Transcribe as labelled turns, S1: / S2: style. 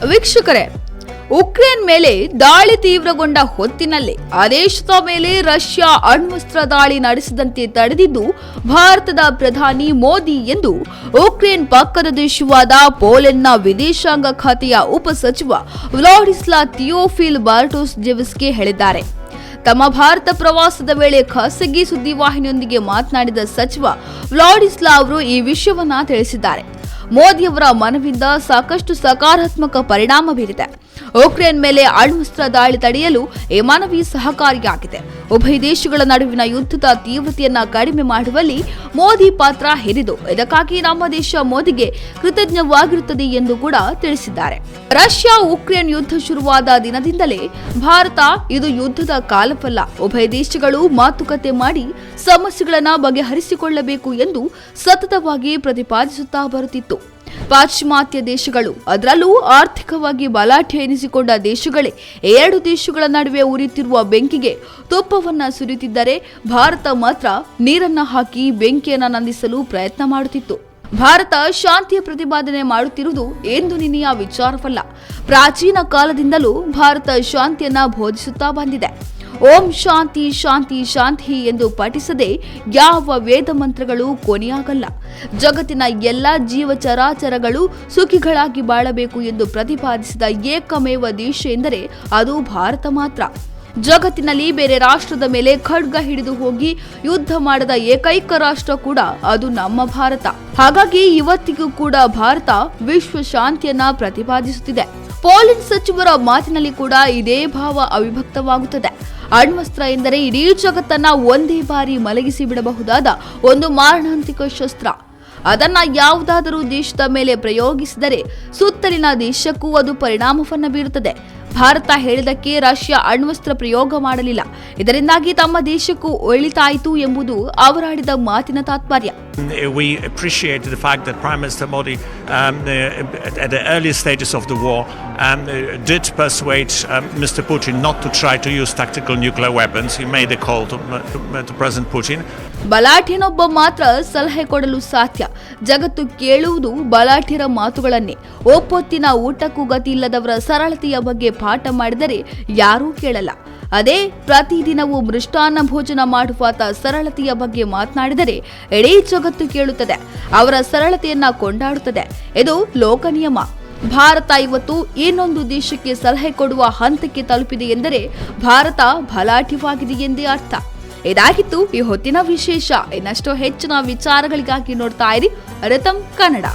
S1: ವೀಕ್ಷಕರೇ, ಉಕ್ರೇನ್ ಮೇಲೆ ದಾಳಿ ತೀವ್ರಗೊಂಡ ಹೊತ್ತಿನಲ್ಲೇ ಆ ದೇಶದ ಮೇಲೆ ರಷ್ಯಾ ಅಣ್ವಸ್ತ್ರ ದಾಳಿ ನಡೆಸದಂತೆ ತಡೆದಿದ್ದು ಭಾರತದ ಪ್ರಧಾನಿ ಮೋದಿ ಎಂದು ಉಕ್ರೇನ್ ಪಕ್ಕದ ದೇಶವಾದ ಪೋಲೆಂಡ್ನ ವಿದೇಶಾಂಗ ಖಾತೆಯ ಉಪಸಚಿವ ವ್ಲಾಡಿಸ್ಲಾ ಥಿಯೋಫಿಲ್ ಬಾರ್ಟೋಸ್ಜೆವ್ಸ್ಕಿ ಹೇಳಿದ್ದಾರೆ. ತಮ್ಮ ಭಾರತ ಪ್ರವಾಸದ ವೇಳೆ ಖಾಸಗಿ ಸುದ್ದಿವಾಹಿನಿಯೊಂದಿಗೆ ಮಾತನಾಡಿದ ಸಚಿವ ವ್ಲಾಡಿಸ್ಲಾ ಅವರು ಈ ವಿಷಯವನ್ನ ತಿಳಿಸಿದ್ದಾರೆ. ಮೋದಿಯವರ ಮನವಿಯಿಂದ ಸಾಕಷ್ಟು ಸಕಾರಾತ್ಮಕ ಪರಿಣಾಮ ಬೀರಿದೆ. ಉಕ್ರೇನ್ ಮೇಲೆ ಅಣ್ವಸ್ತ್ರ ದಾಳಿ ತಡೆಯಲು ಈ ಮನವಿ ಸಹಕಾರಿಯಾಗಿದೆ. ಉಭಯ ದೇಶಗಳ ನಡುವಿನ ಯುದ್ಧದ ತೀವ್ರತೆಯನ್ನ ಕಡಿಮೆ ಮಾಡುವಲ್ಲಿ ಮೋದಿ ಪಾತ್ರ ಹಿರಿದು, ಇದಕ್ಕಾಗಿ ನಮ್ಮ ದೇಶ ಮೋದಿಗೆ ಕೃತಜ್ಞವಾಗಿರುತ್ತದೆ ಎಂದು ಕೂಡ ತಿಳಿಸಿದ್ದಾರೆ. ರಷ್ಯಾ ಉಕ್ರೇನ್ ಯುದ್ಧ ಶುರುವಾದ ದಿನದಿಂದಲೇ ಭಾರತ ಇದು ಯುದ್ಧದ ಕಾಲವಲ್ಲ, ಉಭಯ ದೇಶಗಳು ಮಾತುಕತೆ ಮಾಡಿ ಸಮಸ್ಯೆಗಳನ್ನು ಬಗೆಹರಿಸಿಕೊಳ್ಳಬೇಕು ಎಂದು ಸತತವಾಗಿ ಪ್ರತಿಪಾದಿಸುತ್ತಾ ಬರುತ್ತಿತ್ತು. ಪಾಶ್ಚಿಮಾತ್ಯ ದೇಶಗಳು, ಅದರಲ್ಲೂ ಆರ್ಥಿಕವಾಗಿ ಬಲಾಢ್ಯ ಎನಿಸಿಕೊಂಡ ದೇಶಗಳೇ ಎರಡು ದೇಶಗಳ ನಡುವೆ ಉರಿಯುತ್ತಿರುವ ಬೆಂಕಿಗೆ ತುಪ್ಪವನ್ನ ಸುರಿಯುತ್ತಿದ್ದರೆ ಭಾರತ ಮಾತ್ರ ನೀರನ್ನ ಹಾಕಿ ಬೆಂಕಿಯನ್ನ ನಂದಿಸಲು ಪ್ರಯತ್ನ ಮಾಡುತ್ತಿತ್ತು. ಭಾರತ ಶಾಂತಿಯ ಪ್ರತಿಪಾದನೆ ಮಾಡುತ್ತಿರುವುದು ಎಂದು ನಿನ್ನೆಯ ವಿಚಾರವಲ್ಲ. ಪ್ರಾಚೀನ ಕಾಲದಿಂದಲೂ ಭಾರತ ಶಾಂತಿಯನ್ನ ಬೋಧಿಸುತ್ತಾ ಬಂದಿದೆ. ಓಂ ಶಾಂತಿ ಶಾಂತಿ ಶಾಂತಿ ಎಂದು ಪಠಿಸದೆ ಯಾವ ವೇದ ಮಂತ್ರಗಳು ಕೊನೆಯಾಗಲ್ಲ. ಜಗತ್ತಿನ ಎಲ್ಲ ಜೀವಚರಾಚರಗಳು ಸುಖಿಗಳಾಗಿ ಬಾಳಬೇಕು ಎಂದು ಪ್ರತಿಪಾದಿಸಿದ ಏಕಮೇವ ದೇಶ ಎಂದರೆ ಅದು ಭಾರತ ಮಾತ್ರ. ಜಗತ್ತಿನಲ್ಲಿ ಬೇರೆ ರಾಷ್ಟ್ರದ ಮೇಲೆ ಖಡ್ಗ ಹಿಡಿದು ಹೋಗಿ ಯುದ್ಧ ಮಾಡದ ಏಕೈಕ ರಾಷ್ಟ್ರ ಕೂಡ ಅದು ನಮ್ಮ ಭಾರತ. ಹಾಗಾಗಿ ಇವತ್ತಿಗೂ ಕೂಡ ಭಾರತ ವಿಶ್ವ ಶಾಂತಿಯನ್ನ ಪ್ರತಿಪಾದಿಸುತ್ತಿದೆ. ಪೋಲೆಂಡ್ ಸಚಿವರ ಮಾತಿನಲ್ಲಿ ಕೂಡ ಇದೇ ಭಾವ ಅವಿಭಕ್ತವಾಗುತ್ತದೆ. ಅಣ್ವಸ್ತ್ರ ಎಂದರೆ ಇಡೀ ಜಗತ್ತನ್ನ ಒಂದೇ ಬಾರಿ ಮಲಗಿಸಿ ಬಿಡಬಹುದಾದ ಒಂದು ಮಾರಣಾಂತಿಕ ಶಸ್ತ್ರ. ಅದನ್ನ ಯಾವುದಾದರೂ ದೇಶದ ಮೇಲೆ ಪ್ರಯೋಗಿಸಿದರೆ ಸುತ್ತಲಿನ ದೇಶಕ್ಕೂ ಅದು ಪರಿಣಾಮವನ್ನ ಬೀರುತ್ತದೆ. ಭಾರತ ಹೇಳಿದಕ್ಕೆ ರಷ್ಯಾ ಅಣ್ವಸ್ತ್ರ ಪ್ರಯೋಗ ಮಾಡಲಿಲ್ಲ. ಇದರಿಂದಾಗಿ ತಮ್ಮ ದೇಶಕ್ಕೂ ಒಳಿತಾಯಿತು ಎಂಬುದು ಅವರಾಡಿದ ಮಾತಿನ ತಾತ್ಪರ್ಯ.
S2: We appreciate the fact that Prime Minister Modi, at the early stages of the war, did persuade Mr. Putin not to try to use tactical nuclear weapons. He made a call to President Putin.
S1: ಬಲಾಢ್ಯನೊಬ್ಬ ಮಾತ್ರ ಸಲಹೆ ಕೊಡಲು ಸಾಧ್ಯ. ಜಗತ್ತು ಕೇಳುವುದು ಬಲಾಢ್ಯರ ಮಾತುಗಳನ್ನೇ. ಒಪ್ಪೊತ್ತಿನ ಊಟಕ್ಕೂ ಗತಿ ಇಲ್ಲದವರ ಸರಳತೆಯ ಬಗ್ಗೆ ಪಾಠ ಮಾಡಿದರೆ ಯಾರೂ ಕೇಳಲ್ಲ. ಅದೇ ಪ್ರತಿದಿನವೂ ಮೃಷ್ಟಾನ್ನ ಭೋಜನ ಮಾಡುವಾತ ಸರಳತೆಯ ಬಗ್ಗೆ ಮಾತನಾಡಿದರೆ ಇಡೀ ಜಗತ್ತು ಕೇಳುತ್ತದೆ, ಅವರ ಸರಳತೆಯನ್ನ ಕೊಂಡಾಡುತ್ತದೆ. ಇದು ಲೋಕ ನಿಯಮ. ಭಾರತ ಇವತ್ತು ಇನ್ನೊಂದು ದೇಶಕ್ಕೆ ಸಲಹೆ ಕೊಡುವ ಹಂತಕ್ಕೆ ತಲುಪಿದೆ ಎಂದರೆ ಭಾರತ ಬಲಾಢ್ಯವಾಗಿದೆ ಎಂದೇ ಅರ್ಥ. ಇದಾಗಿತ್ತು ಈ ಹೊತ್ತಿನ ವಿಶೇಷ. ಇನ್ನಷ್ಟು ಹೆಚ್ಚಿನ ವಿಚಾರಗಳಿಗಾಗಿ ನೋಡ್ತಾ ಇರಿ ರಿತಮ್ ಕನ್ನಡ.